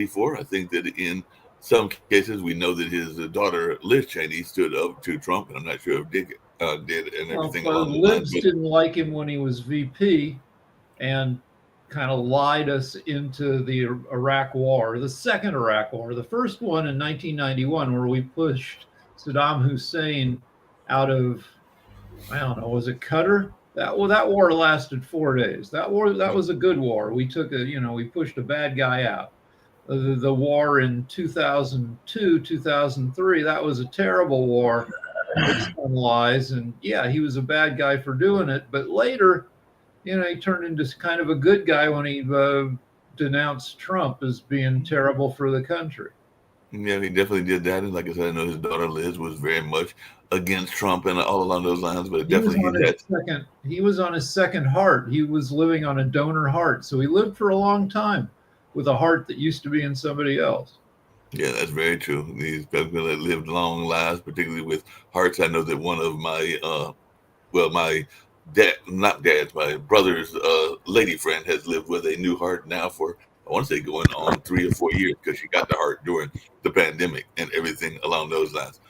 before. I think that in some cases we know that his daughter Liz Cheney stood up to Trump, and I'm not sure if Dick did and Well, everything along those lines. Libs But didn't like him when he was VP and kind of lied us into the Iraq War, the second Iraq War, the first one in 1991, where we pushed Saddam Hussein out of, I don't know, was it Qatar? That war lasted 4 days. That was a good war. We took we pushed a bad guy out. The war in 2002, 2003, that was a terrible war based on lies. And yeah, he was a bad guy for doing it. But later, he turned into kind of a good guy when he denounced Trump as being terrible for the country. yeah, he definitely did that. And like I said, I know his daughter Liz was very much against Trump and all along those lines. But He was definitely on he's his had. second. He was on his second heart. He was living on a donor heart, so he lived for a long time with a heart that used to be in somebody else. Yeah, that's very true. These people that lived long lives, particularly with hearts. I know that one of my my dad, not dad's, my brother's lady friend has lived with a new heart now for, I want to say, going on 3 or 4 years because she got the heart during the pandemic and everything along those lines.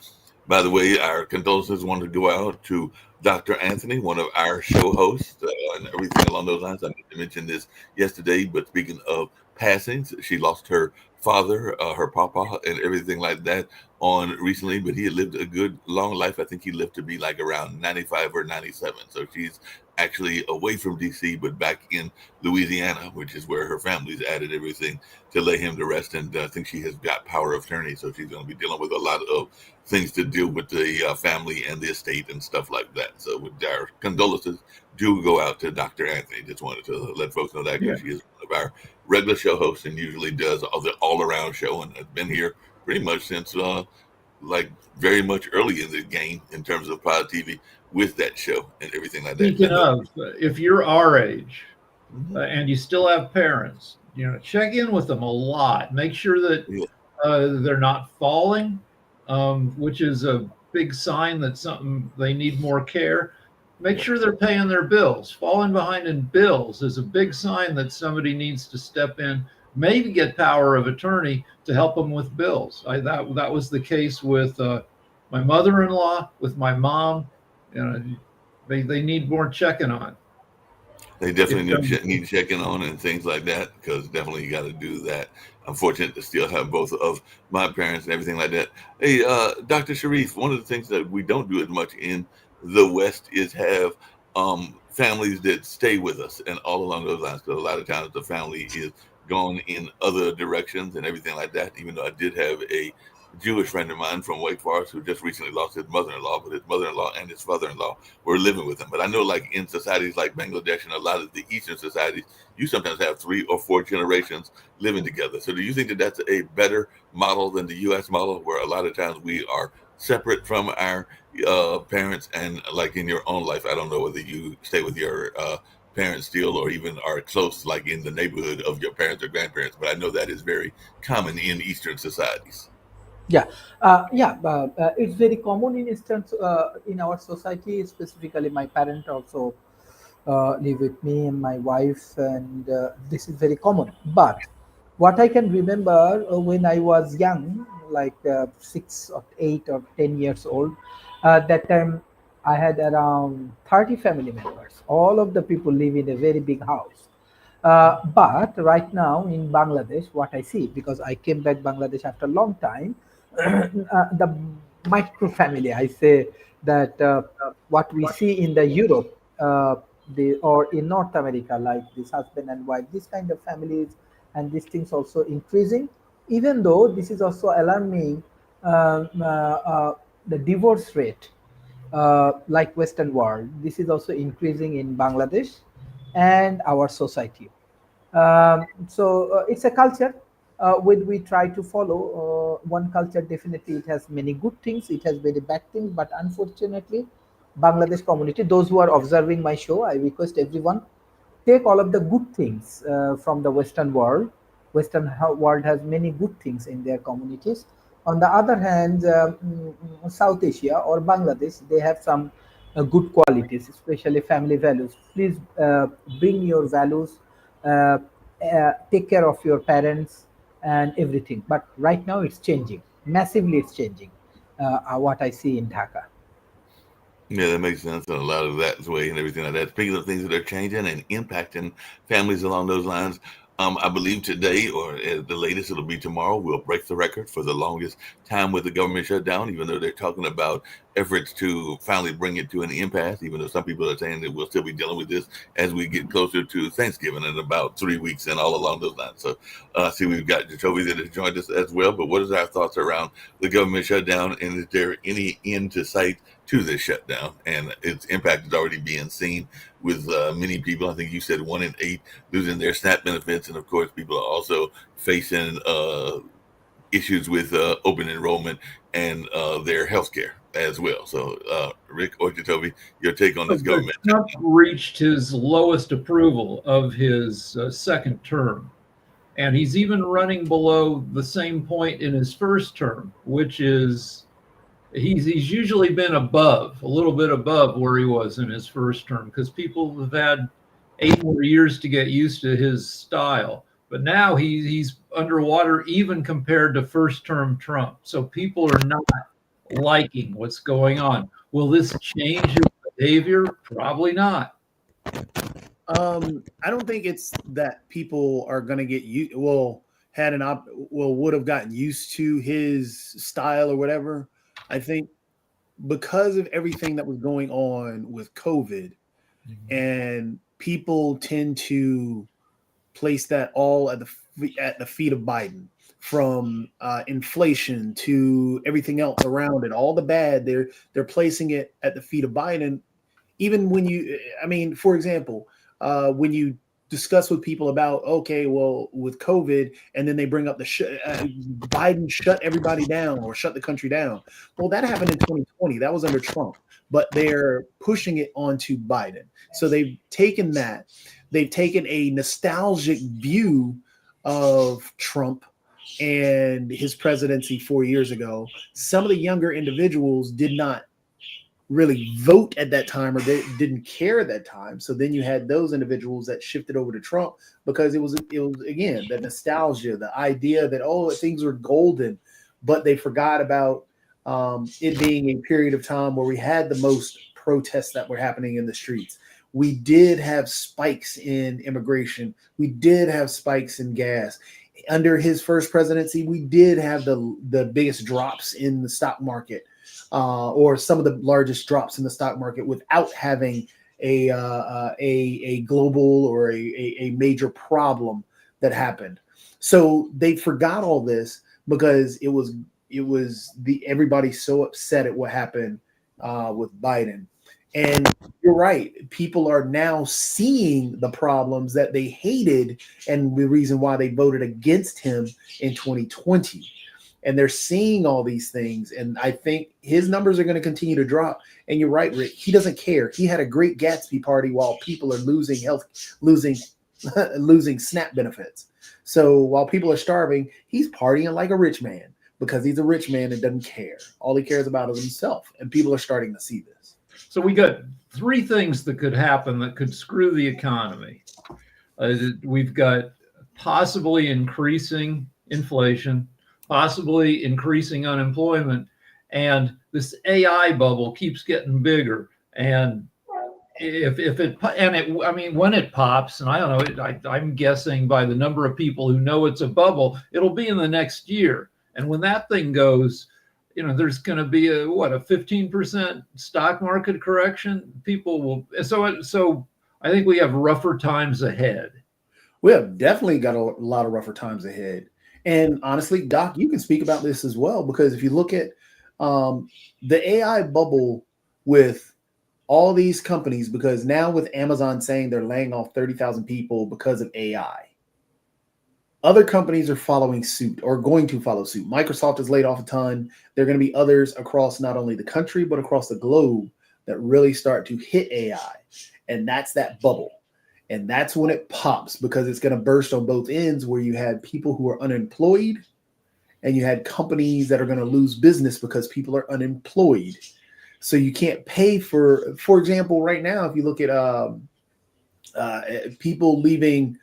By the way, our condolences want to go out to Dr. Anthony, one of our show hosts, and everything along those lines. I meant to mention this yesterday, but speaking of passings, she lost her father, her papa, and everything like that on recently. But he had lived a good long life. I think he lived to be like around 95 or 97. So she's actually away from DC, but back in Louisiana, which is where her family's added everything to lay him to rest. And I think she has got power of attorney, so she's going to be dealing with a lot of things to deal with the family and the estate and stuff like that. So, with our condolences do go out to Dr. Anthony. Just wanted to let folks know that Yeah. because she is one of our regular show hosts and usually does the all around show and has been here pretty much since like very much early in the game in terms of Pod TV with that show and everything like that. And I Speaking know. of, if you're our age Mhm. and you still have parents, check in with them a lot. Make sure that Yeah, they're not falling, which is a big sign that something they need more care. Make yeah. sure they're paying their bills. Falling behind in bills is a big sign that somebody needs to step in, maybe get power of attorney to help them with bills. That was the case with my mother-in-law, with my mom. You know, they need more checking on. They If definitely need checking on and things like that because definitely you got to do that. I'm fortunate to still have both of my parents and everything like that. Hey, Dr. Sharif, one of the things that we don't do as much in the West is have families that stay with us and all along those lines. Because a lot of times the family is gone in other directions and everything like that. Even though I did have a Jewish friend of mine from Wake Forest who just recently lost his mother-in-law, but his mother-in-law and his father-in-law were living with him. But I know, like in societies like Bangladesh and a lot of the Eastern societies, you sometimes have 3 or 4 generations living together. So, do you think that that's a better model than the U.S. model, where a lot of times we are separate from our parents? And like in your own life, I don't know whether you stay with your parents still, or even are close, like in the neighborhood of your parents or grandparents. But I know that is very common in Eastern societies. Yeah, it's very common in instance in our society. Specifically, my parent also live with me and my wife, and this is very common. But what I can remember when I was young, like 6 or 8 or 10 years old, that time I had around 30 family members. All of the people live in a very big house. But right now in Bangladesh, what I see, because I came back Bangladesh after a long time, the micro family, I say that what we see in the Europe, or in North America, like this husband and wife, this kind of families and these things also increasing. Even though this is also alarming, the divorce rate, like Western world, this is also increasing in Bangladesh and our society. So it's a culture when we try to follow one culture. Definitely, it has many good things. It has very bad things, but unfortunately, Bangladesh community, those who are observing my show, I request everyone take all of the good things from the Western world. World has many good things in their communities. On the other hand, South Asia or Bangladesh, they have some good qualities, especially family values. Please bring your values, take care of your parents, and everything. But right now it's changing massively. It's changing. What I see in Dhaka. Yeah, that makes sense. And a lot of that's way and everything like that. Speaking of things that are changing and impacting families along those lines, I believe today or at the latest, it'll be tomorrow, we'll break the record for the longest time with the government shutdown, even though they're talking about efforts to finally bring it to an impasse, even though some people are saying that we'll still be dealing with this as we get closer to Thanksgiving in about 3 weeks and all along those lines. So I see we've got Jacoby that has joined us as well. But what is our thoughts around the government shutdown, and is there any end to sight to this shutdown? And its impact is already being seen with many people. I think you said 1 in 8 losing their SNAP benefits, and of course, people are also facing issues with open enrollment and their health care as well. So, Rick or Jacoby, your take on this government? Trump reached his lowest approval of his second term. And he's even running below the same point in his first term, which is he's usually been above, a little bit above where he was in his first term, because people have had 8 more years to get used to his style. But now he's underwater even compared to first term Trump. So people are not liking what's going on. Will this change his behavior? Probably not. I don't think it's that people are going to get would have gotten used to his style or whatever. I think because of everything that was going on with COVID, and people tend to place that all at the feet of Biden, from inflation to everything else around it, all the bad, they're placing it at the feet of Biden. Even when for example, when you discuss with people about, okay, well, with COVID, and then they bring up Biden shut everybody down or shut the country down. Well, that happened in 2020. That was under Trump, but they're pushing it onto Biden. So they've taken a nostalgic view of Trump and his presidency 4 years ago. Some of the younger individuals did not really vote at that time, or they didn't care at that time. So then you had those individuals that shifted over to Trump because it was again, the nostalgia, the idea that, things were golden, but they forgot about it being a period of time where we had the most protests that were happening in the streets. We did have spikes in immigration. We did have spikes in gas. Under his first presidency, we did have the biggest drops in the stock market. Or some of the largest drops in the stock market without having a global or a major problem that happened. So they forgot all this because it was everybody's so upset at what happened with Biden. And you're right. People are now seeing the problems that they hated and the reason why they voted against him in 2020. And they're seeing all these things. And I think his numbers are going to continue to drop. And you're right, Rick. He doesn't care. He had a great Gatsby party while people are losing SNAP benefits. So while people are starving, he's partying like a rich man because he's a rich man and doesn't care. All he cares about is himself. And people are starting to see this. So we got 3 things that could happen that could screw the economy. We've got possibly increasing inflation, possibly increasing unemployment, and this AI bubble keeps getting bigger. And when it pops, and I don't know, I'm guessing by the number of people who know it's a bubble, it'll be in the next year. And when that thing goes, there's going to be a 15% stock market correction. People will. So I think we have rougher times ahead. We have definitely got a lot of rougher times ahead. And honestly, Doc, you can speak about this as well, because if you look at the AI bubble with all these companies, because now with Amazon saying they're laying off 30,000 people because of AI, other companies are following suit or going to follow suit. Microsoft has laid off a ton. There are going to be others across not only the country, but across the globe that really start to hit AI. And that's that bubble. And that's when it pops, because it's going to burst on both ends, where you had people who are unemployed and you had companies that are going to lose business because people are unemployed. So you can't pay for example, right now, if you look at people leaving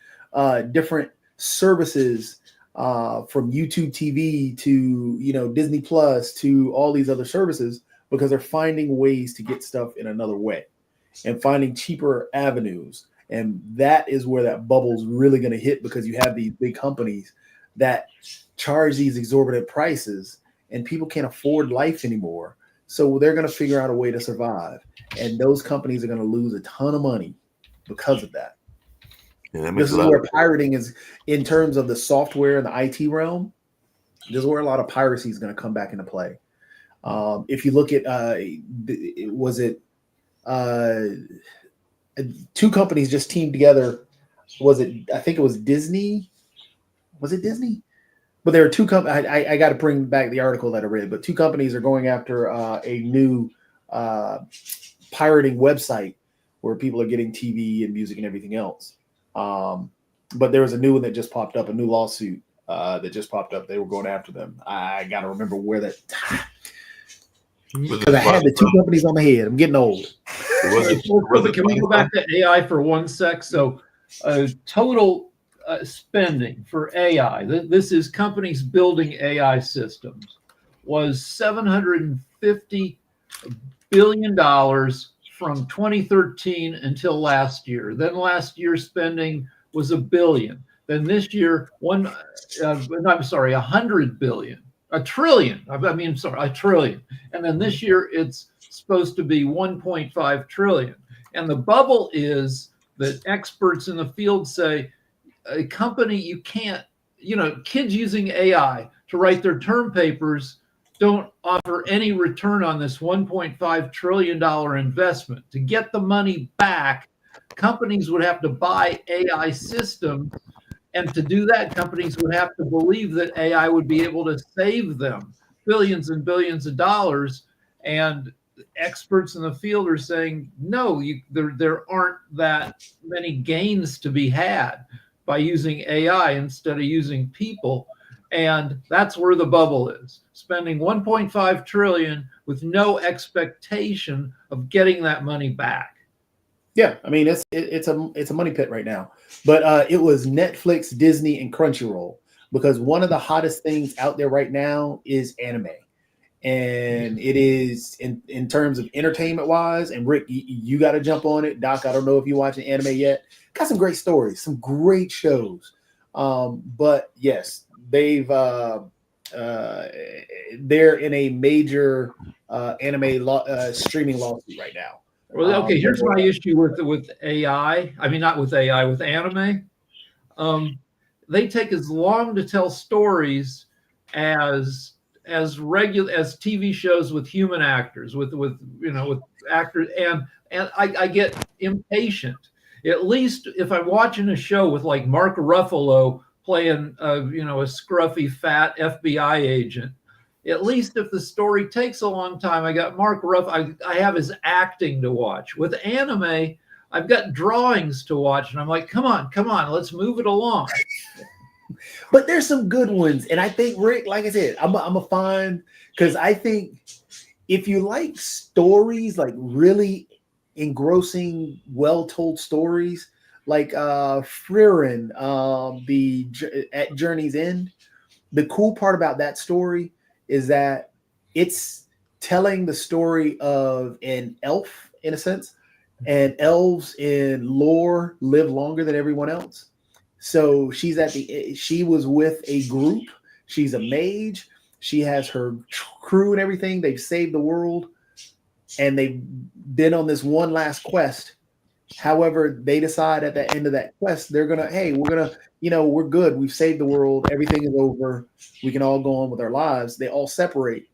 different services from YouTube TV to, you know, Disney Plus to all these other services, because they're finding ways to get stuff in another way and finding cheaper avenues. And that is where that bubble's really going to hit, because you have these big companies that charge these exorbitant prices and people can't afford life anymore. So they're going to figure out a way to survive. And those companies are going to lose a ton of money because of that. Yeah, that makes This is where pirating is, in terms of the software and the IT realm. This is where a lot of piracy is going to come back into play. If you look at, two companies just teamed together. I think it was Disney. Was it Disney? But there are two companies. I got to bring back the article that I read. But two companies are going after a new pirating website where people are getting TV and music and everything else. But there was a new one that just popped up, a new lawsuit that just popped up. They were going after them. I got to remember where that. Because I had the two companies on my head. I'm getting old. Can we go back to AI for one sec? So total spending for AI, this is companies building AI systems, was $750 billion from 2013 until last year. Then last year's spending was $1 billion. Then this year, $100 billion. A trillion. A trillion. And then this year it's supposed to be 1.5 trillion. And the bubble is that experts in the field say, a company, you can't, kids using AI to write their term papers don't offer any return on this $1.5 trillion investment. To get the money back, companies would have to buy AI systems. And to do that, companies would have to believe that AI would be able to save them billions and billions of dollars. And experts in the field are saying, no, there aren't that many gains to be had by using AI instead of using people. And that's where the bubble is. Spending 1.5 trillion with no expectation of getting that money back. Yeah, I mean it's a money pit right now. But it was Netflix, Disney, and Crunchyroll, because one of the hottest things out there right now is anime. And it is in terms of entertainment wise. And Rick, you got to jump on it. Doc, I don't know if you're watching anime yet. Got some great stories, some great shows. But yes, they're in a major anime streaming lawsuit right now. Well, okay, here's my issue with AI. I mean, not with AI, with anime. They take as long to tell stories as TV shows with human actors, with actors, and I get impatient. At least if I'm watching a show with like Mark Ruffalo playing a scruffy fat FBI agent, at least if the story takes a long time, I got Mark Ruffalo, I have his acting to watch. With anime, I've got drawings to watch, and I'm like, come on, let's move it along. But there's some good ones, and I think, Rick, like I said, I'm a find, because I think if you like stories, like really engrossing, well-told stories, like Frieren, at Journey's End, the cool part about that story is that it's telling the story of an elf, in a sense, and elves in lore live longer than everyone else. So she was with a group. She's a mage. She has her crew and everything. They've saved the world, and they've been on this one last quest. However, they decide at the end of that quest, we're good. We've saved the world. Everything is over. We can all go on with our lives. They all separate.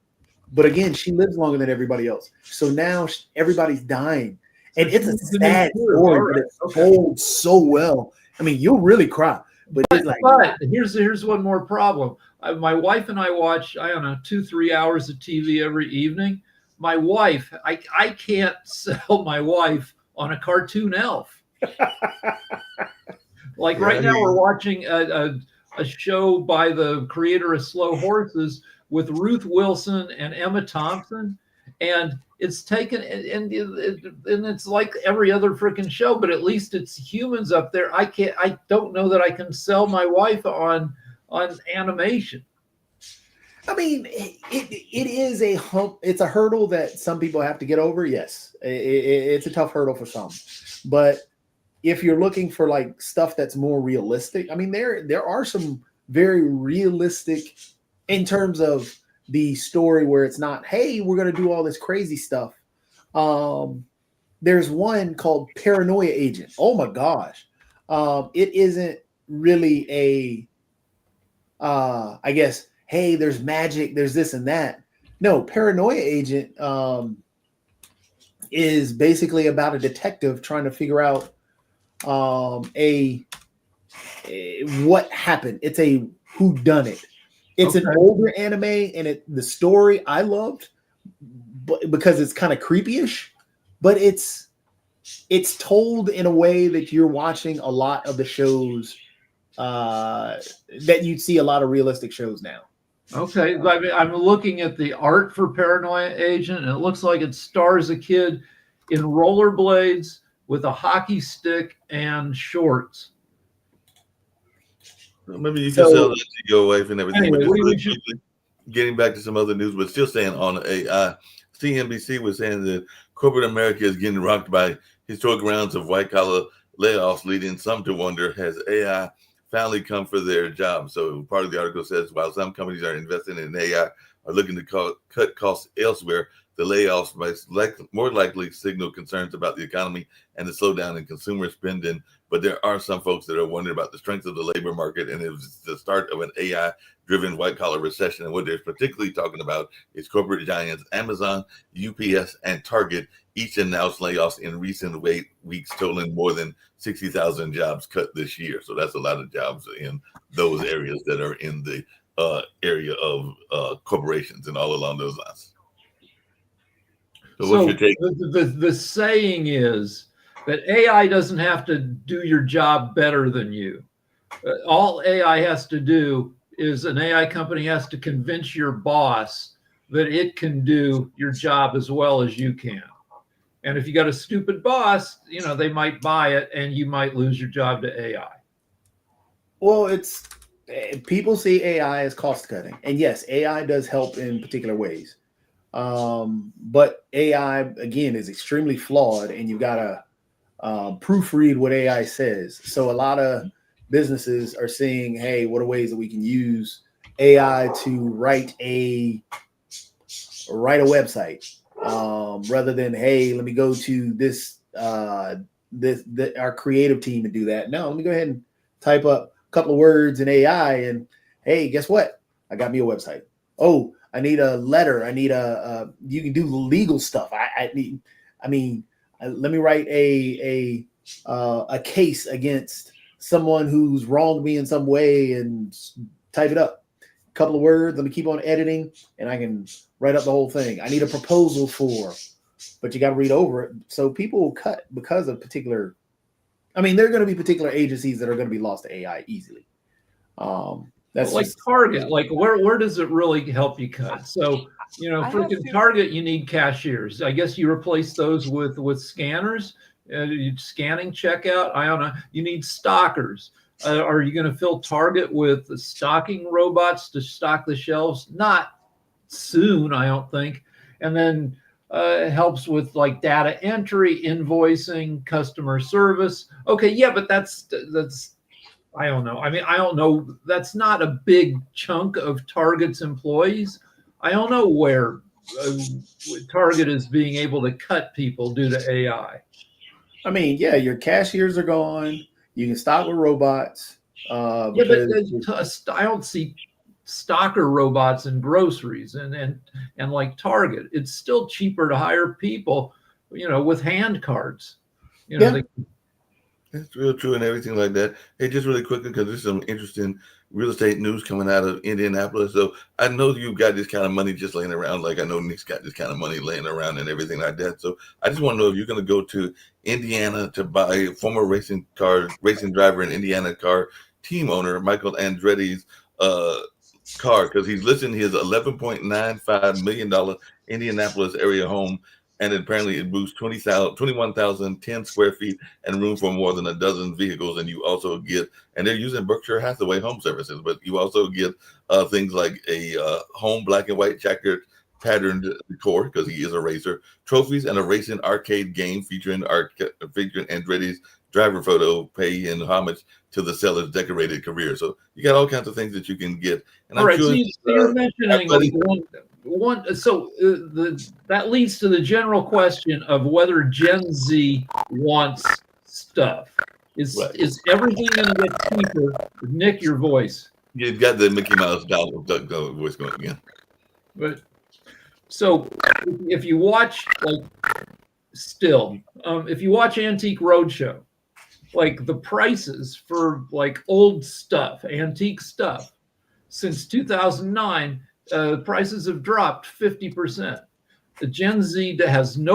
But again, she lives longer than everybody else. So now everybody's dying. And it's a sad story, but it's told so well. I mean, you'll really cry. But here's one more problem. My wife and I watch, 2-3 hours of TV every evening. My wife, I can't sell my wife on a cartoon elf. Like right now we're watching a show by the creator of Slow Horses with Ruth Wilson and Emma Thompson, and it's taken and it's like every other freaking show, but at least it's humans up there. I don't know that I can sell my wife on on animation. I mean, it is a hump. It's a hurdle that some people have to get over. Yes, it's a tough hurdle for some. But if you're looking for like stuff that's more realistic, I mean, there are some very realistic in terms of the story where it's not, hey, we're going to do all this crazy stuff. There's one called Paranoia Agent. Oh my gosh. It isn't really a, I guess, hey, there's magic, there's this and that. No, Paranoia Agent is basically about a detective trying to figure out what happened. It's a whodunit. It's an older anime, and the story I loved, but because it's kind of creepy-ish, but it's told in a way that you're watching a lot of the shows that you'd see a lot of realistic shows now. Okay, I mean, I'm looking at the art for Paranoia Agent, and it looks like it stars a kid in rollerblades with a hockey stick and shorts. Maybe you can sell that to your wife and everything. Anyway, but just really quickly, getting back to some other news, but still staying on AI. CNBC was saying that corporate America is getting rocked by historic rounds of white-collar layoffs, leading some to wonder, has AI finally come for their jobs? So part of the article says, while some companies are investing in AI, are looking to cut costs elsewhere, the layoffs might more likely signal concerns about the economy and the slowdown in consumer spending. But there are some folks that are wondering about the strength of the labor market, and it's the start of an AI-driven white-collar recession. And what they're particularly talking about is corporate giants Amazon, UPS, and Target each announced layoffs in recent weeks, totaling more than 60,000 jobs cut this year. So that's a lot of jobs in those areas that are in the area of corporations and all along those lines. So what's your take? The saying is that AI doesn't have to do your job better than you. All AI has to do is an AI company has to convince your boss that it can do your job as well as you can. And if you got a stupid boss, they might buy it and you might lose your job to AI. Well, people see AI as cost cutting. And yes, AI does help in particular ways. But AI, again, is extremely flawed, and you've got to proofread what AI says. So a lot of businesses are seeing, hey, what are ways that we can use AI to write a website, rather than, hey, let me go to this our creative team and do that. No, let me go ahead and type up a couple of words in AI, and hey, guess what? I got me a website. Oh, I need a letter. I need you can do legal stuff. Let me write a case against someone who's wronged me in some way and type it up. A couple of words. Let me keep on editing, and I can write up the whole thing. I need a proposal but you got to read over it. So people will cut because of particular. I mean, there are going to be particular agencies that are going to be lost to AI easily. That's like Target. Like where does it really help you cut? So freaking Target, you need cashiers. I guess you replace those with scanners. Scanning checkout. I don't know. You need stockers. Are you going to fill Target with stocking robots to stock the shelves? Not soon, I don't think. And then helps with like data entry, invoicing, customer service. Okay, yeah, but that's I don't know. I mean, I don't know. That's not a big chunk of Target's employees. I don't know where Target is being able to cut people due to AI. I mean, yeah, your cashiers are gone. You can stock with robots. Yeah, but I don't see stocker robots in groceries and like Target. It's still cheaper to hire people, with hand cards. That's real true and everything like that. Hey, just really quickly, because there's some interesting real estate news coming out of Indianapolis. So I know you've got this kind of money just laying around. Like I know Nick's got this kind of money laying around and everything like that. So I just want to know if you're going to go to Indiana to buy a former racing driver and Indiana car team owner, Michael Andretti's car, because he's listing his $11.95 million Indianapolis area home and apparently it boosts 21,010 square feet and room for more than a dozen vehicles. And you also get, and they're using Berkshire Hathaway Home Services, but you also get things like a home black and white checkered patterned decor, because he is a racer, trophies, and a racing arcade game featuring Andretti's driver photo, pay in homage to the seller's decorated career. So you got all kinds of things that you can get. And All I'm right, sure so you're mentioning everybody- that leads to the general question of whether Gen Z wants stuff. Is Right. is everything going to get cheaper? Nick, your voice. You've got the Mickey Mouse Donald Duck voice going again. But so if you watch if you watch Antique Roadshow, like the prices for like old stuff, antique stuff, since 2009, prices have dropped 50%. The Gen Z doesn't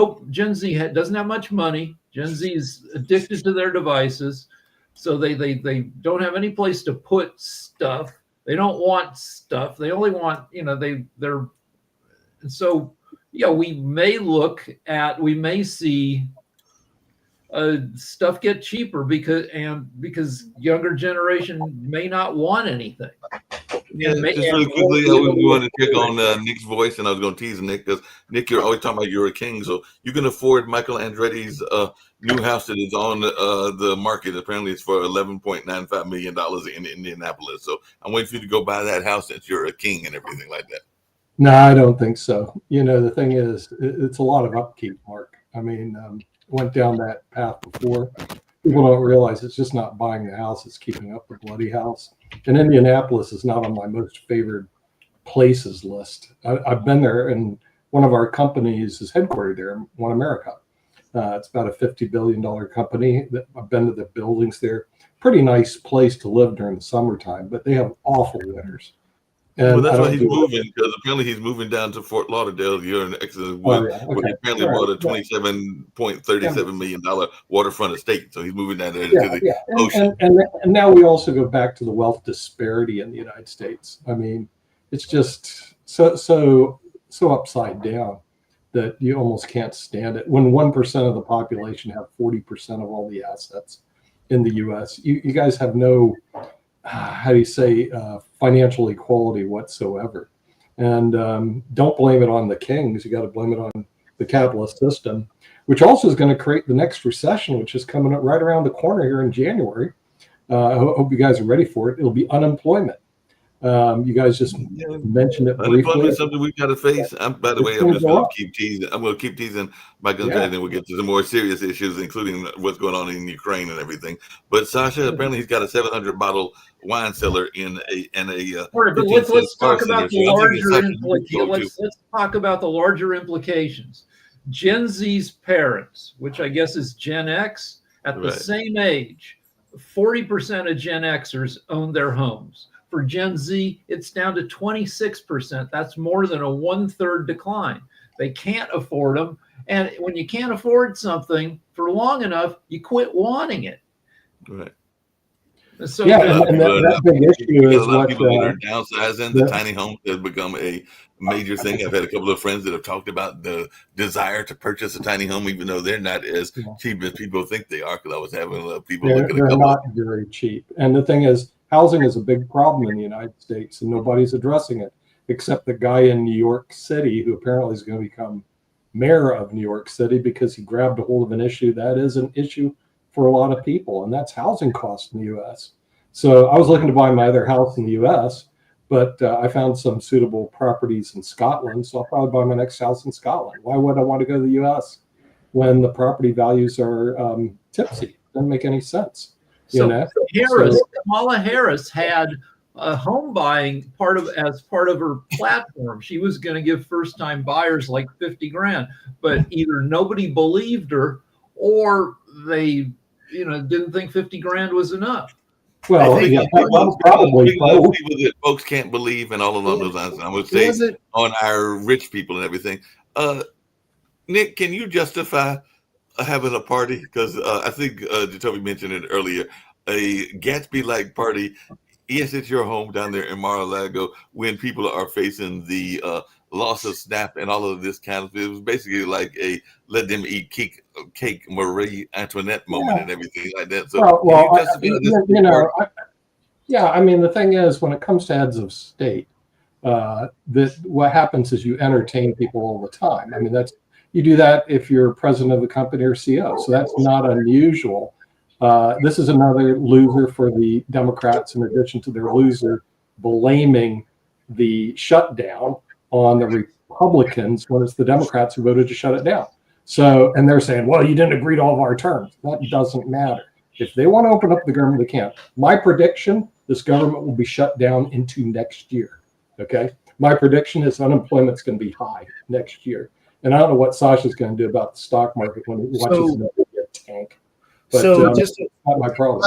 have much money. Gen Z is addicted to their devices, so they don't have any place to put stuff. They don't want stuff. They only want, so yeah, we may see stuff get cheaper because younger generation may not want anything. Yeah, just really quickly, we wanted to check on Nick's voice, and I was going to tease Nick because Nick, you're always talking about you're a king, so you can afford Michael Andretti's new house that is on the market. Apparently, it's for $11.95 million in Indianapolis. So I'm waiting for you to go buy that house since you're a king and everything like that. No, I don't think so. The thing is, it's a lot of upkeep, Mark. I mean, went down that path before. People don't realize it's just not buying the house, it's keeping up the bloody house. And Indianapolis is not on my most favored places list. I've been there, and one of our companies is headquartered there, One America. It's about a $50 billion company. I've been to the buildings there. Pretty nice place to live during the summertime, but they have awful winters. Well, that's why he's moving, because apparently he's moving down to Fort Lauderdale. You're in Exodus, where he apparently bought a $27.37 million waterfront estate. So he's moving down there to the ocean. And now we also go back to the wealth disparity in the United States. I mean, it's just so upside down that you almost can't stand it. When 1% of the population have 40% of all the assets in the U.S., you guys have no financial equality whatsoever. And don't blame it on the kings. You got to blame it on the capitalist system, which also is going to create the next recession, which is coming up right around the corner here in January. I hope you guys are ready for it. It'll be unemployment. You guys just mentioned it briefly. Unemployment is something we've got to face. By the way, I'm just going to keep teasing. I'm going to keep teasing Mike Gonzalez, and then we'll get to the more serious issues, including what's going on in Ukraine and everything. But Sasha, apparently, he's got a 700-bottle wine cellar in a. All right, but let's talk about the larger implications. Let's talk about the larger implications. Gen Z's parents, which I guess is Gen X, at the same age, 40% of Gen Xers own their homes. For Gen Z, it's down to 26%. That's more than a 1/3 decline. They can't afford them. And when you can't afford something for long enough, you quit wanting it. Right. So and that big issue is what people that are downsizing. The tiny homes has become a major thing. I've had a couple of friends that have talked about the desire to purchase a tiny home, even though they're not as cheap as people think they are. Because I was having people look at they're not very cheap. And the thing is, housing is a big problem in the United States, and nobody's addressing it except the guy in New York City, who apparently is going to become mayor of New York City because he grabbed a hold of an issue that is an issue for a lot of people, and that's housing costs in the U.S. So I was looking to buy my other house in the U.S., but I found some suitable properties in Scotland, so I'll probably buy my next house in Scotland. Why would I want to go to the U.S. when the property values are tipsy? Doesn't make any sense. Kamala Harris had a home buying as part of her platform. She was going to give first-time buyers like $50,000, but either nobody believed her or they, didn't think $50,000 was enough. Well, probably people that folks can't believe, and all along those lines. I would say on our rich people and everything. Nick, can you justify having a party? Because I think Jacoby mentioned it earlier. A Gatsby-like party Yes, it's your home down there in Mar-a-Lago when people are facing the loss of SNAP and all of this kind of. It was basically like a let them eat cake Marie Antoinette moment Yeah. and everything like that. So Well, you justify this you know, report? yeah. I mean, the thing is, when it comes to heads of state, what happens is you entertain people all the time. I mean, you do that if you're president of the company or CEO, so that's not unusual. This is another loser for the Democrats, in addition to their loser blaming the shutdown on the Republicans when it's the Democrats who voted to shut it down. So, and they're saying, well, you didn't agree to all of our terms. That doesn't matter. If they want to open up the government, they can. My prediction, this government will be shut down into next year. Okay. My prediction is unemployment's going to be high next year. And I don't know what Sasha's going to do about the stock market when he watches it tank. But just not my problem.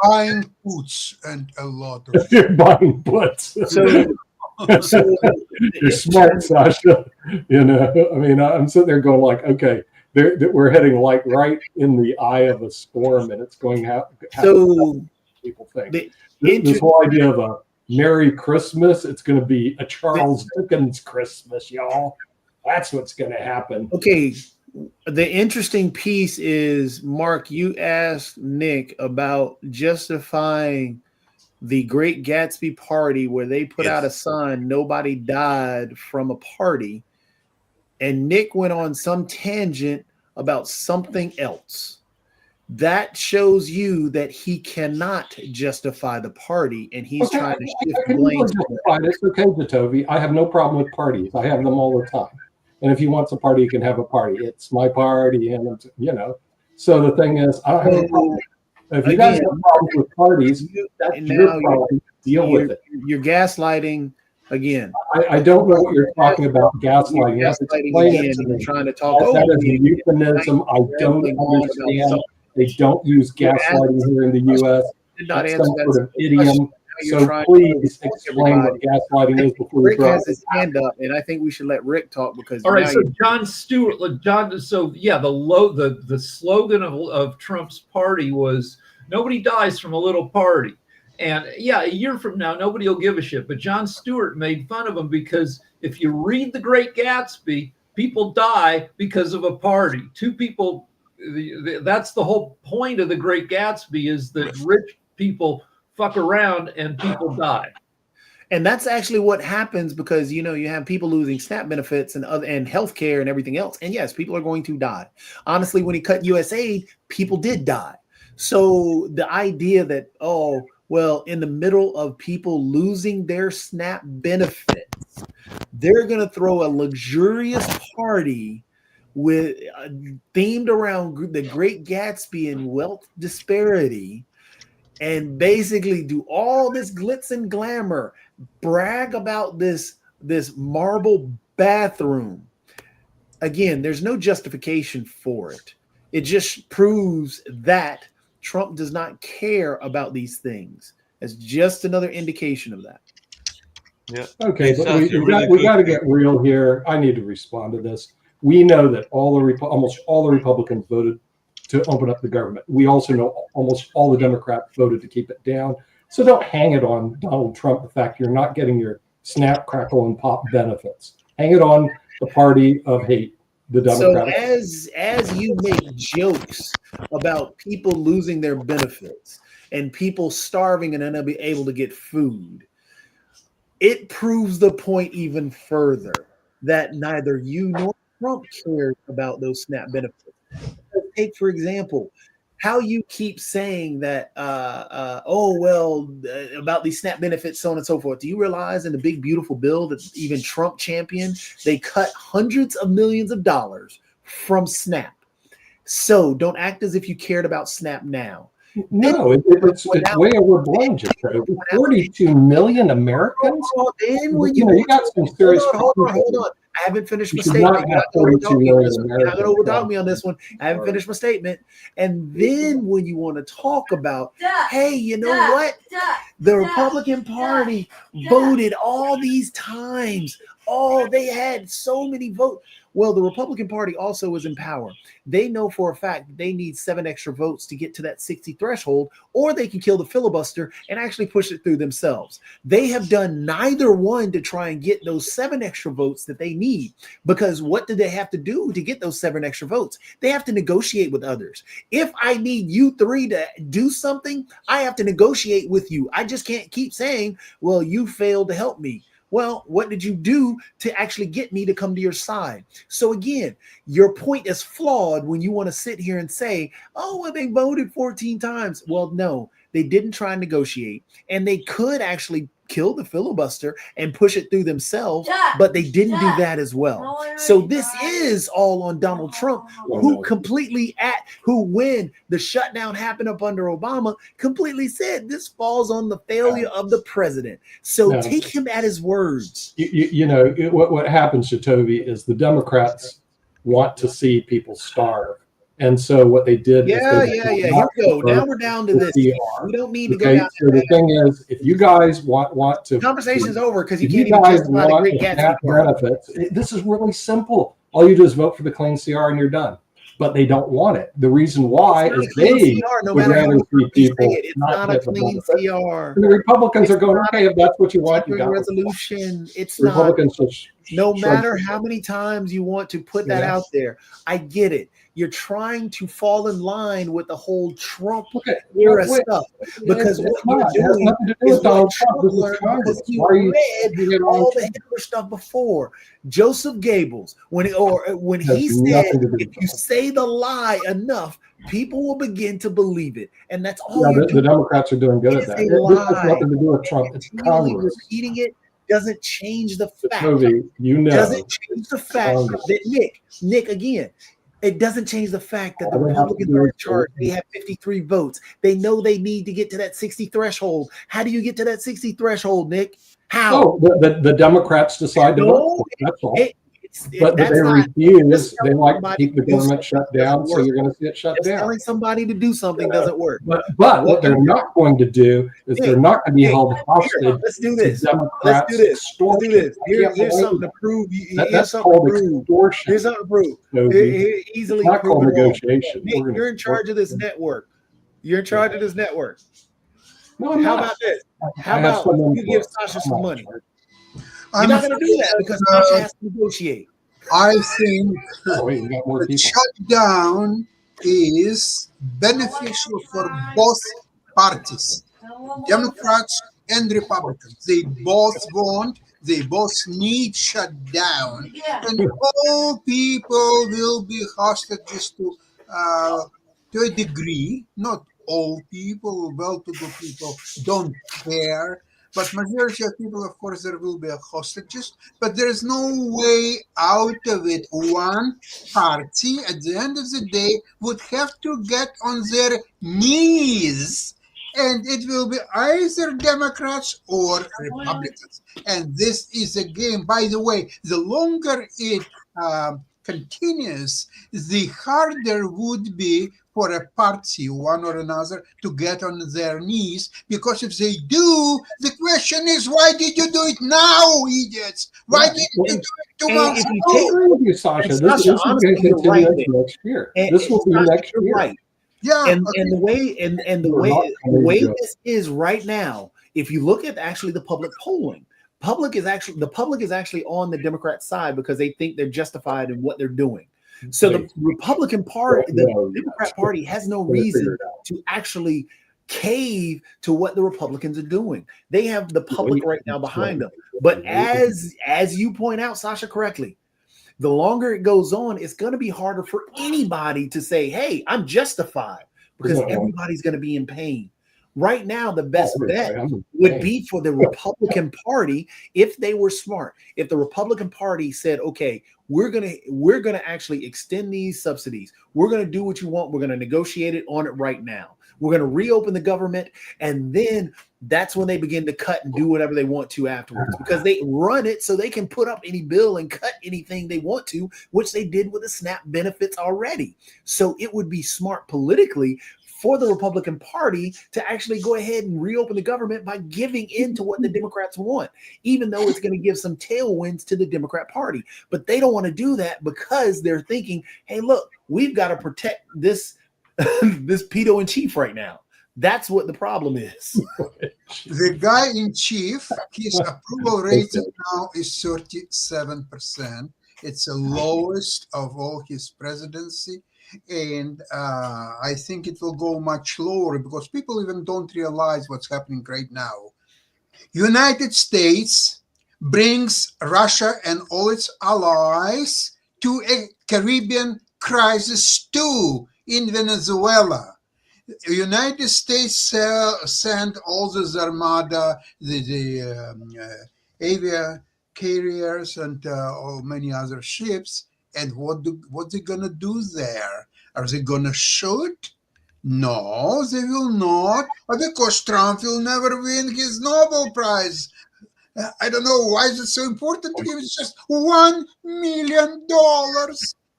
Buying puts and a lot of You're buying puts. so You're smart, Sasha. You know, I mean, I'm sitting there going like, okay, we're heading like right in the eye of a storm, and it's going to so people think. the This whole idea of a Merry Christmas, it's going to be a Charles Dickens Christmas, y'all. That's what's going to happen. Okay. The interesting piece is, Mark, you asked Nick about justifying the Great Gatsby party where they put out a sign, nobody died from a party. And Nick went on some tangent about something else. That shows you that he cannot justify the party, and he's trying to shift blame. It's okay, Jatovi. I have no problem with parties. I have them all the time. And if he wants a party, he can have a party. It's my party, and you know. So the thing is, I don't have a problem. If you guys have problems with parties, that's your problem. Deal with it. You're gaslighting again. I don't know what you're talking about. Gaslighting. You're gaslighting again. You're trying to talk. That is a euphemism. I don't understand. They don't use gaslighting here in the U.S. Did not That's answer some that sort of idiom. So please explain what gaslighting is before Rick you has his hand up, and I think we should let Rick talk because. All right, so Jon Stewart, so yeah, the slogan of Trump's party was "Nobody dies from a little party," and yeah, a year from now, nobody will give a shit. But Jon Stewart made fun of him because if you read The Great Gatsby, people die because of a party. Two people. That's the whole point of The Great Gatsby is that rich people fuck around and people die. And that's actually what happens because, you know, you have people losing SNAP benefits and healthcare and everything else. And yes, people are going to die. Honestly, when he cut USAID, people did die. So the idea that, oh, well, in the middle of people losing their SNAP benefits, they're going to throw a luxurious party with themed around the Great Gatsby and wealth disparity, and basically do all this glitz and glamour, brag about this marble bathroom. Again, there's no justification for it. It just proves that Trump does not care about these things. It's just another indication of that. Yeah. Okay, but we got to get real here. I need to respond to this. We know that almost all the Republicans voted to open up the government. We also know almost all the Democrats voted to keep it down. So don't hang it on Donald Trump, the fact you're not getting your snap, crackle, and pop benefits. Hang it on the party of hate, the Democratic. So as you make jokes about people losing their benefits and people starving and unable to get food, it proves the point even further that neither you nor Trump cares about those SNAP benefits. Take, for example, how you keep saying that, about these SNAP benefits, so on and so forth. Do you realize in the big, beautiful bill that even Trump championed, they cut hundreds of millions of dollars from SNAP? So don't act as if you cared about SNAP now. No, it's way overblown. 42 million Americans. You got some serious. Hold on. I haven't finished my statement. You're not going to overtalk me on this one. I haven't finished my statement. And then when you want to talk about, hey, you know what? The Republican Party voted all these times. Oh, they had so many votes. Well, the Republican Party also is in power. They know for a fact that they need 7 extra votes to get to that 60 threshold, or they can kill the filibuster and actually push it through themselves. They have done neither one to try and get those 7 extra votes that they need, because what do they have to do to get those 7 extra votes? They have to negotiate with others. If I need you 3 to do something, I have to negotiate with you. I just can't keep saying, well, you failed to help me. Well, what did you do to actually get me to come to your side? So again, your point is flawed when you want to sit here and say, oh, well, they voted 14 times. Well, no, they didn't try and negotiate, and they could actually kill the filibuster and push it through themselves, but they didn't do that as well. So this is all on Donald Trump, who when the shutdown happened up under Obama, completely said this falls on the failure of the president. So take him at his words. What happens, Jacoby, is the Democrats want to see people starve. And so what they did Here we go. Now we're down to this. We don't need to go down. So the thing is, if you guys want to, conversation's over because you if can't you even guys justify the want Great the Gatsby SNAP benefits, this is really simple. All you do is vote for the clean CR and you're done. But they don't want it. The reason why is they no would matter how rather see you say people it, it's not a get the clean benefit. CR. And the Republicans are going, okay, if that's what you want, you got it. Resolution. It's The not. Republicans just No shrug matter their how many times you want to put that Yeah. out there, I get it. You're trying to fall in line with the whole Trump Okay, era wait. stuff, because It's what not. you're It has doing nothing to do is with Donald what Trump. Trump This is learned Congress. because he Why are you read taking it on all the Trump? Hitler stuff before. Joseph Goebbels, when It has he said, nothing to do with if you Trump. say the lie enough, people will begin to believe it, and that's all Yeah, you're the doing. Democrats are doing good It at that. is a This has lie. nothing to do with Trump. It's Continually Congress. repeating it doesn't change the fact. Movie, Doesn't change the fact Congress. that Nick again. It doesn't change the fact that the All they have to Republicans do are is in charge. They have 53 votes. They know they need to get to that 60 threshold. How do you get to that 60 threshold, Nick? How? Oh, the Democrats decide to vote No, for it. That's all. that's But they not. refuse. just They telling like to somebody keep the to do government something shut down, doesn't so work. you're going to see it shut Just down. telling somebody to do something doesn't work. But what they're not going to do is they're not going to be held hostage. Let's do this. to Let's Democrats do this. Let's extortion. do this. I can't Here's believe something to that. prove. Here's That's something to called prove. extortion. Here's something to prove. Toby. Easily It's not called proven wrong. negotiation. Nick, you're in charge of this network. You're in charge of this network. No, I'm How not. about this? How I have about someone you give for it. Sasha I'm some not money? in charge. You're I'm not going to do that because Sasha has to negotiate. I think Oh, wait, you got more the people. shutdown is beneficial for both parties, Democrats and Republicans. They both want, they both need shutdown, and all people will be hostages to a degree. Not all people, well-to-do people don't care, but majority of people, of course, there will be hostages. But there is no way out of it. One party, at the end of the day, would have to get on their knees, and it will be either Democrats or Republicans. And this is a game. By the way, the longer it continues, the harder would be for a party, one or another, to get on their knees. Because if they do, the question is, why did you do it now, idiots? Why did you do it 2 And months if you ago? I agree with you, Sasha. And This Sasha, is honestly, going to you're continue right into next year. And This will be Sasha, next you're year. right. Yeah, And the way and the We're way not the going way to do it. this is right now, if you look at actually the public polling, the public is actually on the Democrat side because they think they're justified in what they're doing. So the Republican Party, the Democrat Party has no reason to actually cave to what the Republicans are doing. They have the public right now behind them. But as you point out, Sasha, correctly, the longer it goes on, it's going to be harder for anybody to say, hey, I'm justified, because everybody's going to be in pain. Right now, the best bet would be for the Republican Party if they were smart. If the Republican Party said, okay, we're gonna actually extend these subsidies. We're gonna do what you want. We're gonna negotiate it on it right now. We're gonna reopen the government, and then that's when they begin to cut and do whatever they want to afterwards, because they run it so they can put up any bill and cut anything they want to, which they did with the SNAP benefits already. So it would be smart politically for the Republican Party to actually go ahead and reopen the government by giving in to what the Democrats want, even though it's going to give some tailwinds to the Democrat Party. But they don't want to do that because they're thinking, hey, look, we've got to protect this this pedo in chief right now. That's what the problem is. The guy in chief, his approval rating now is 37%. It's the lowest of all his presidency. And I think it will go much lower because people even don't realize what's happening right now. United States brings Russia and all its allies to a Caribbean crisis too in Venezuela. The United States sent all the Armada, the avia carriers, and many other ships. And what they gonna do there? Are they gonna shoot? No, they will not, because Trump will never win his Nobel Prize. I don't know why is it so important to him. It's just $1 million.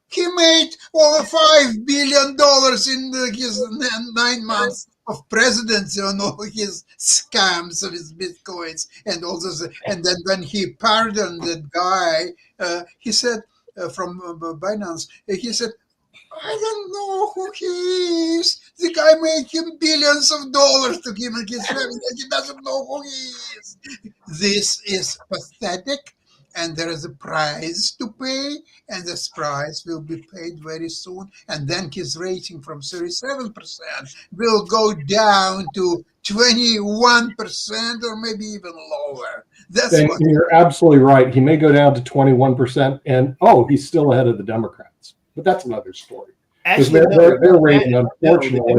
He made over $5 billion in his 9 months of presidency on all his scams of his bitcoins and all this. And then when he pardoned that guy, he said from Binance, he said, I don't know who he is. The guy made him billions of dollars to him and his family. He doesn't know who he is. This is pathetic. And there is a price to pay, and this price will be paid very soon. And then his rating from 37% will go down to 21% or maybe even lower. That's And what you're absolutely right. He may go down to 21%, and he's still ahead of the Democrats. But that's another story. Because their rating, unfortunately,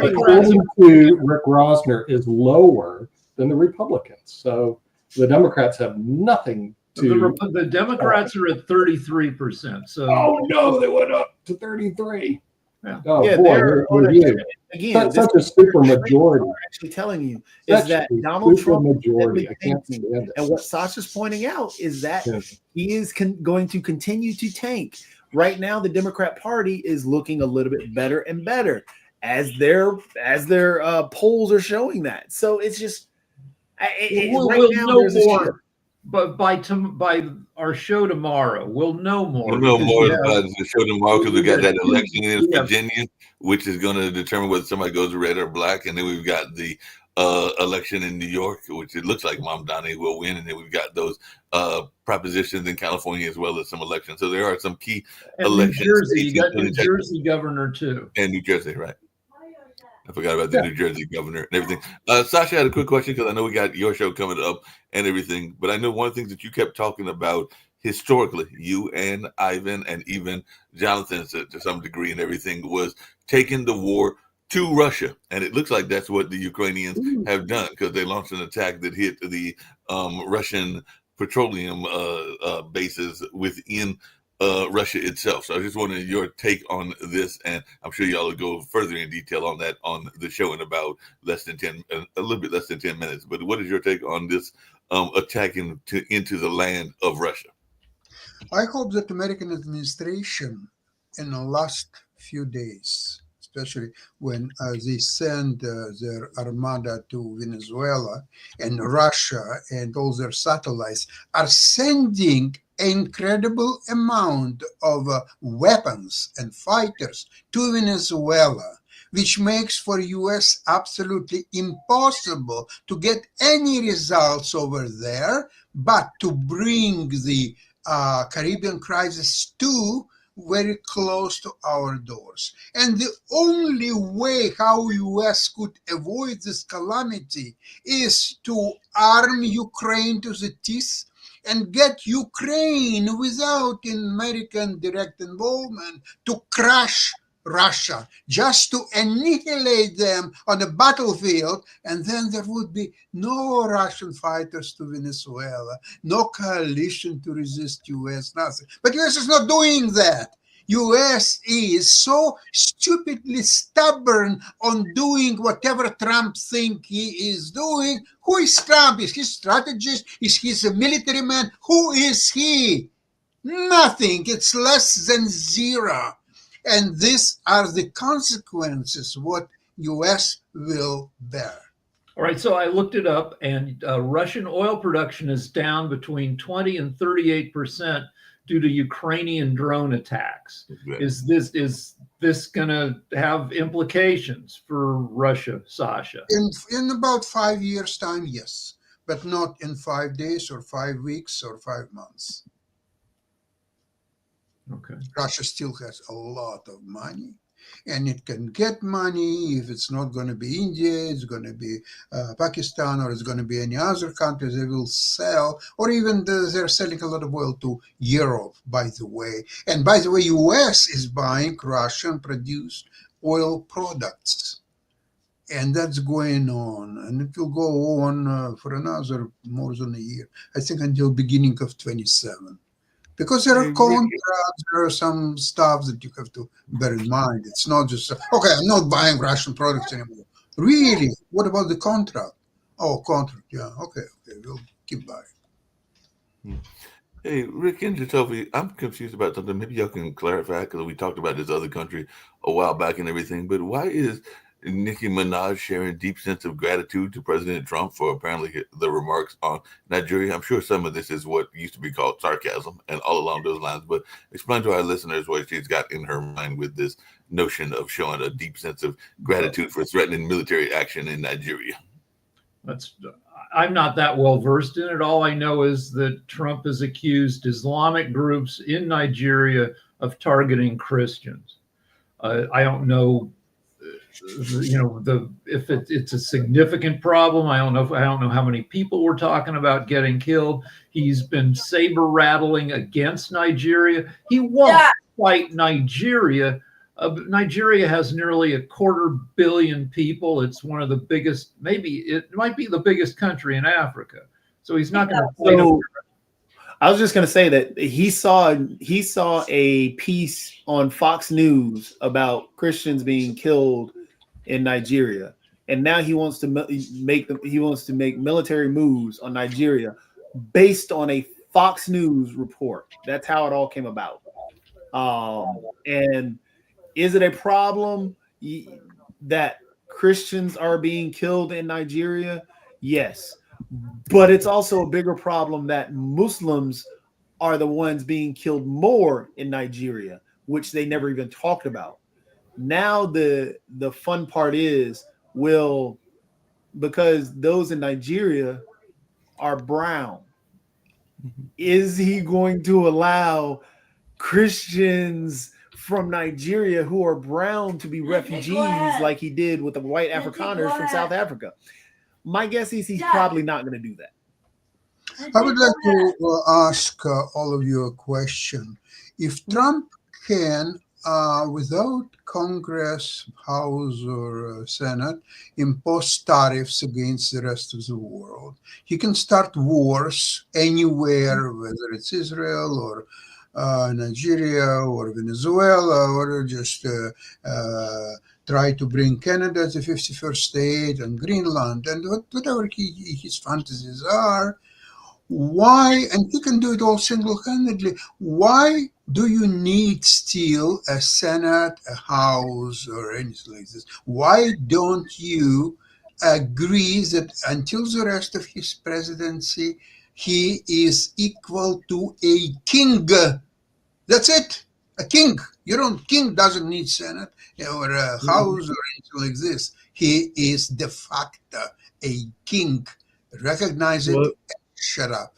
according to Rick Rosner, is lower than the Republicans. So the Democrats have nothing. The Democrats are at 33%. So no, they went up to 33. Yeah. Oh Yeah, boy, again, that's such a super majority. I'm actually telling you is Such that a Donald super Trump majority. I can't stand it. and what Sasha's pointing out is that Yeah. he is going to continue to tank. Right now, the Democrat Party is looking a little bit better and better as their polls are showing that. So it's just we'll know more. But by our show tomorrow, we'll know more. We'll know more about the show tomorrow because we got that election in Virginia, which is going to determine whether somebody goes red or black. And then we've got the election in New York, which it looks like Mom Donnie will win. And then we've got those propositions in California as well as some elections. So there are some key elections. New Jersey, you got New Jersey governor too. And New Jersey, right. I forgot about the New Jersey governor and everything. Sasha had a quick question because I know we got your show coming up and everything. But I know one of the things that you kept talking about historically, you and Ivan and even Jonathan to some degree and everything, was taking the war to Russia. And it looks like that's what the Ukrainians have done because they launched an attack that hit the Russian petroleum bases within Russia itself. So I just wanted your take on this, and I'm sure y'all will go further in detail on that on the show in about a little bit less than 10 minutes. But what is your take on this attack into the land of Russia? I hope that American administration in the last few days, especially when they send their armada to Venezuela and Russia and all their satellites, are sending incredible amount of weapons and fighters to Venezuela, which makes for US absolutely impossible to get any results over there, but to bring the Caribbean crisis to very close to our doors. And the only way how US could avoid this calamity is to arm Ukraine to the teeth and get Ukraine without American direct involvement to crush Russia, just to annihilate them on the battlefield, and then there would be no Russian fighters to Venezuela, no coalition to resist US, nothing. But US is not doing that. US is so stupidly stubborn on doing whatever Trump thinks he is doing. Who is Trump? Is he a strategist? Is he a military man? Who is he? Nothing. It's less than zero. And these are the consequences what U.S. will bear. All right, so I looked it up, and Russian oil production is down between 20 and 38% due to Ukrainian drone attacks. Right. Is this going to have implications for Russia, Sasha? In about 5 years' time, yes, but not in 5 days or 5 weeks or 5 months. Okay. Russia still has a lot of money, and it can get money. If it's not going to be India, it's going to be Pakistan, or it's going to be any other countries. They will sell, or even they're selling a lot of oil to Europe, by the way. And by the way, U.S. is buying Russian-produced oil products. And that's going on, and it will go on for another more than a year. I think until beginning of 27. Because there are contracts, there are some stuff that you have to bear in mind. It's not just, okay, I'm not buying Russian products anymore. Really? What about the contract? Oh, contract, yeah, okay, we'll keep buying. Hey, Rick and Jacoby, I'm confused about something. Maybe y'all can clarify, because we talked about this other country a while back and everything, but why is Nicki Minaj sharing deep sense of gratitude to President Trump for apparently the remarks on Nigeria? I'm sure some of this is what used to be called sarcasm and all along those lines, but explain to our listeners what she's got in her mind with this notion of showing a deep sense of gratitude for threatening military action in Nigeria. I'm not that well versed in it. All I know is that Trump has accused Islamic groups in Nigeria of targeting Christians. I don't know, if it's a significant problem. I don't know how many people we're talking about getting killed. He's been saber rattling against Nigeria. He won't fight Nigeria. Nigeria has nearly 250 million people. It's one of the biggest, maybe it might be the biggest country in Africa. So he's not going to fight. So, I was just going to say that he saw a piece on Fox News about Christians being killed in Nigeria, and now he wants to make military moves on Nigeria based on a Fox News report. That's how it all came about. And is it a problem that Christians are being killed in Nigeria? Yes. But it's also a bigger problem that Muslims are the ones being killed more in Nigeria, which they never even talked about. Now the fun part is, because those in Nigeria are brown, is he going to allow Christians from Nigeria who are brown to be refugees like he did with the white Afrikaners from South Africa? My guess is he's probably not going to do that. I would like to ask all of you a question. If Trump can, without Congress, House, or Senate, impose tariffs against the rest of the world, he can start wars anywhere, whether it's Israel or Nigeria or Venezuela, or just try to bring Canada as the 51st state and Greenland and whatever his fantasies are. Why, and he can do it all single-handedly, why do you need still a Senate, a House, or anything like this? Why don't you agree that until the rest of his presidency, he is equal to a king? That's it, a king. King doesn't need Senate or a House or anything like this. He is de facto a king. Recognize it. Shut up.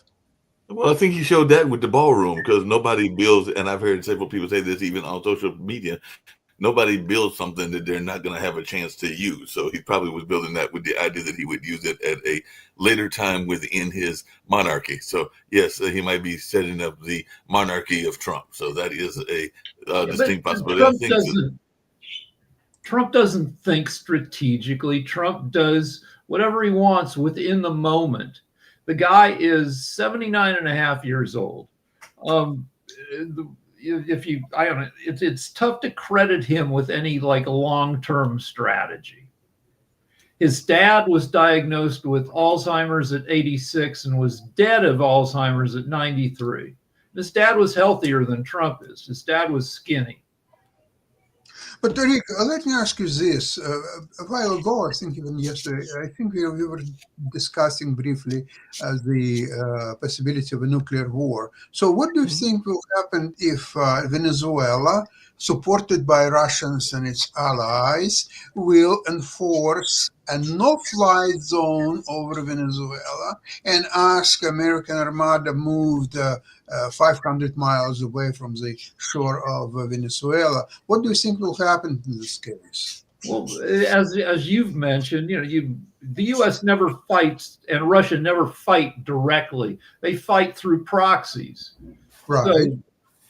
Well, I think he showed that with the ballroom, because nobody builds, and I've heard several people say this even on social media, nobody builds something that they're not going to have a chance to use. So he probably was building that with the idea that he would use it at a later time within his monarchy. So yes, he might be setting up the monarchy of Trump. So that is a distinct possibility. Trump doesn't think strategically. Trump does whatever he wants within the moment. The guy is 79 and a half years old. It's tough to credit him with any long-term strategy. His dad was diagnosed with Alzheimer's at 86 and was dead of Alzheimer's at 93. His dad was healthier than Trump is. His dad was skinny. But Rick, let me ask you this. A while ago, I think even yesterday, I think we were discussing briefly the possibility of a nuclear war. So what do you think will happen if Venezuela, supported by Russians and its allies, will enforce a no-fly zone over Venezuela and ask American Armada moved 500 miles away from the shore of Venezuela? What do you think will happen in this case? Well, as you've mentioned, the U.S. never fights and Russia never fight directly. They fight through proxies. Right.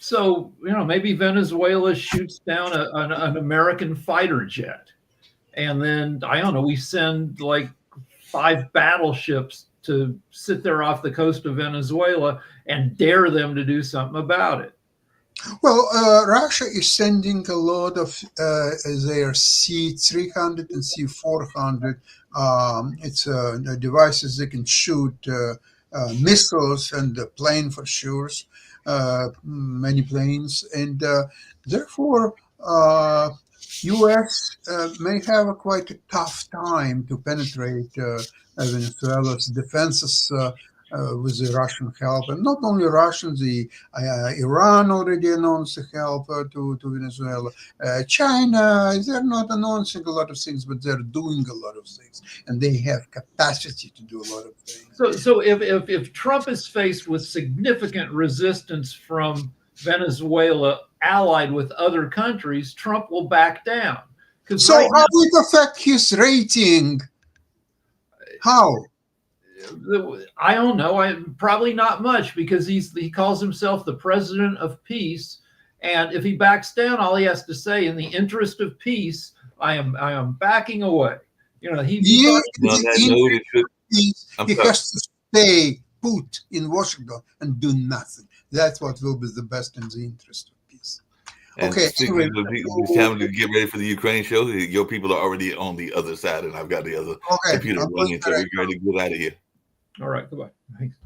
So maybe Venezuela shoots down an American fighter jet, and then I don't know. We send like 5 battleships to sit there off the coast of Venezuela and dare them to do something about it. Well, Russia is sending a lot of their C-300 and C-400. It's devices that can shoot missiles and a plane for sure, many planes. And therefore, U.S. May have quite a tough time to penetrate Venezuela's defenses with the Russian help, and not only Russians, the Iran already announced the help to Venezuela. China, they're not announcing a lot of things, but they're doing a lot of things, and they have capacity to do a lot of things. So if Trump is faced with significant resistance from Venezuela, allied with other countries, Trump will back down. So how will it affect his rating? How? I don't know. Probably not much, because he calls himself the president of peace, and if he backs down, all he has to say, in the interest of peace, I am backing away. He has to stay put in Washington and do nothing. That's what will be the best in the interest of peace. And okay. Anyway, it's time to get ready for the Ukraine show. Your people are already on the other side, and I've got the other computer running, so we're ready to get out of here. All right, goodbye. Thanks.